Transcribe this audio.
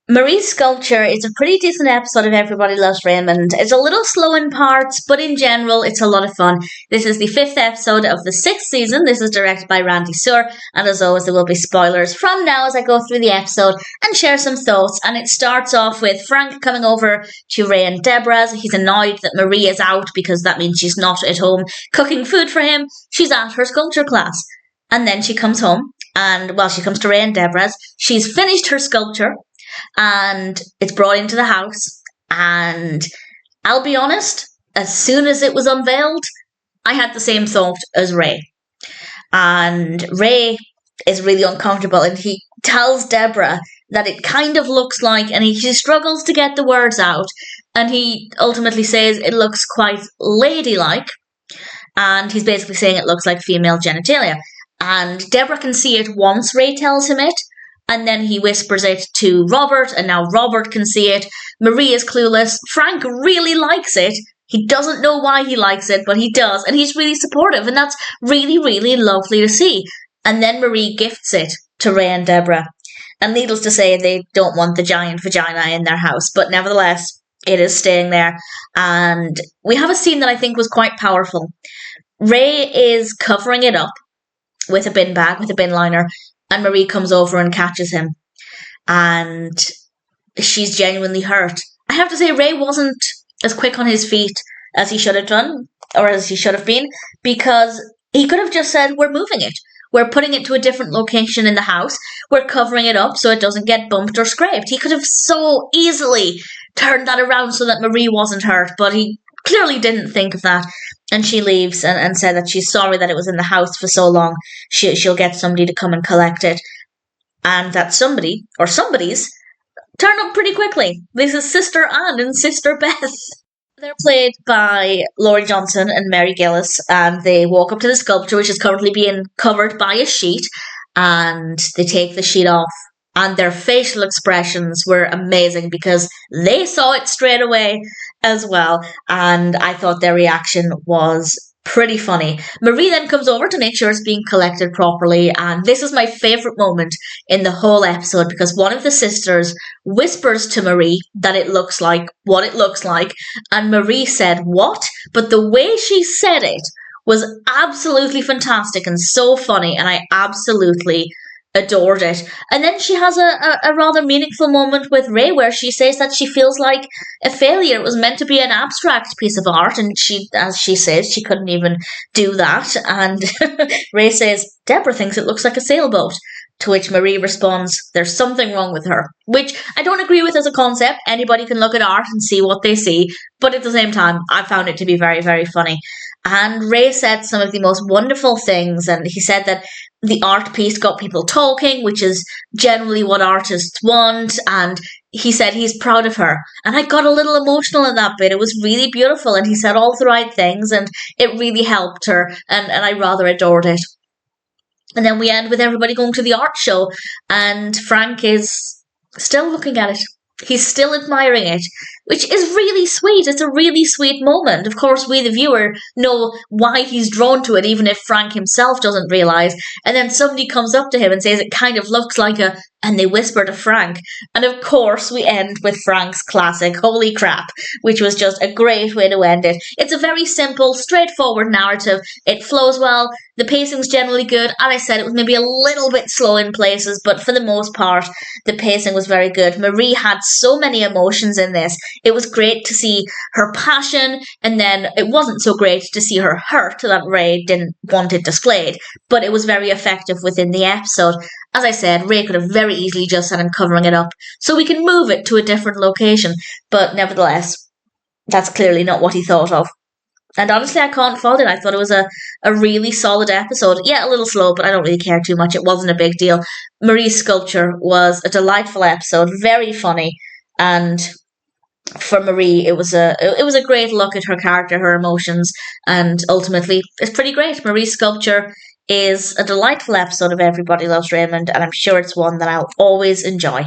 Marie's sculpture is a pretty decent episode of Everybody Loves Raymond. It's a little slow in parts, but in general, it's a lot of fun. This is the 5th episode of the 6th season. This is directed by Randy Suhr, and as always, there will be spoilers from now as I go through the episode and share some thoughts. And it starts off with Frank coming over to Ray and Debra's. He's annoyed that Marie is out because that means she's not at home cooking food for him. She's at her sculpture class. And then she comes home, and, well, she comes to Ray and Debra's. She's finished her sculpture, and it's brought into the house, and I'll be honest, as soon as it was unveiled, I had the same thought as Ray. And Ray is really uncomfortable, and he tells Debra that it kind of looks like, and she struggles to get the words out, and he ultimately says it looks quite ladylike, and he's basically saying it looks like female genitalia. And Debra can see it once Ray tells him it, and then he whispers it to Robert, and now Robert can see it. Marie is clueless. Frank really likes it. He doesn't know why he likes it, but he does, and he's really supportive, and that's really, really lovely to see. And then Marie gifts it to Ray and Debra. And needless to say, they don't want the giant vagina in their house, but nevertheless, it is staying there. And we have a scene that I think was quite powerful. Ray is covering it up with a bin bag, with a bin liner, and Marie comes over and catches him. And she's genuinely hurt. I have to say, Ray wasn't as quick on his feet as he should have done, or as he should have been, because he could have just said, we're moving it. We're putting it to a different location in the house. We're covering it up so it doesn't get bumped or scraped. He could have so easily turned that around so that Marie wasn't hurt, but he clearly didn't think of that. And she leaves and said that she's sorry that it was in the house for so long. She'll get somebody to come and collect it. And that somebody, or somebody's, turned up pretty quickly. This is Sister Anne and Sister Beth. They're played by Lauri Johnson and Mary Gillis, and they walk up to the sculpture, which is currently being covered by a sheet, and they take the sheet off. And their facial expressions were amazing because they saw it straight away as well. And I thought their reaction was pretty funny. Marie then comes over to make sure it's being collected properly. And this is my favourite moment in the whole episode because one of the sisters whispers to Marie that it looks like what it looks like. And Marie said, what? But the way she said it was absolutely fantastic and so funny. And I absolutely adored it. And then she has a rather meaningful moment with Ray where she says that she feels like a failure. It was meant to be an abstract piece of art, and she, as she says, she couldn't even do that. And Ray says, Debra thinks it looks like a sailboat. To which Marie responds, there's something wrong with her. Which I don't agree with as a concept. Anybody can look at art and see what they see. But at the same time, I found it to be very, very funny. And Ray said some of the most wonderful things, and he said that the art piece got people talking, which is generally what artists want, and he said he's proud of her. And I got a little emotional in that bit. It was really beautiful, and he said all the right things, and it really helped her, and I rather adored it. And then we end with everybody going to the art show, and Frank is still looking at it. He's still admiring it, which is really sweet. It's a really sweet moment. Of course, we, the viewer, know why he's drawn to it, even if Frank himself doesn't realise. And then somebody comes up to him and says it kind of looks like a, and they whisper to Frank. And of course, we end with Frank's classic, holy crap, which was just a great way to end it. It's a very simple, straightforward narrative. It flows well. The pacing's generally good. And I said it was maybe a little bit slow in places, but for the most part, the pacing was very good. Marie had so many emotions in this. It was great to see her passion, and then it wasn't so great to see her hurt that Ray didn't want it displayed, but it was very effective within the episode. As I said, Ray could have very easily just said, I'm covering it up, so we can move it to a different location, but nevertheless, that's clearly not what he thought of. And honestly, I can't fault it. I thought it was a really solid episode. Yeah, a little slow, but I don't really care too much. It wasn't a big deal. Marie's sculpture was a delightful episode, very funny, and for Marie, it was a great look at her character, her emotions, and ultimately, it's pretty great. Marie's sculpture is a delightful episode of Everybody Loves Raymond, and I'm sure it's one that I'll always enjoy.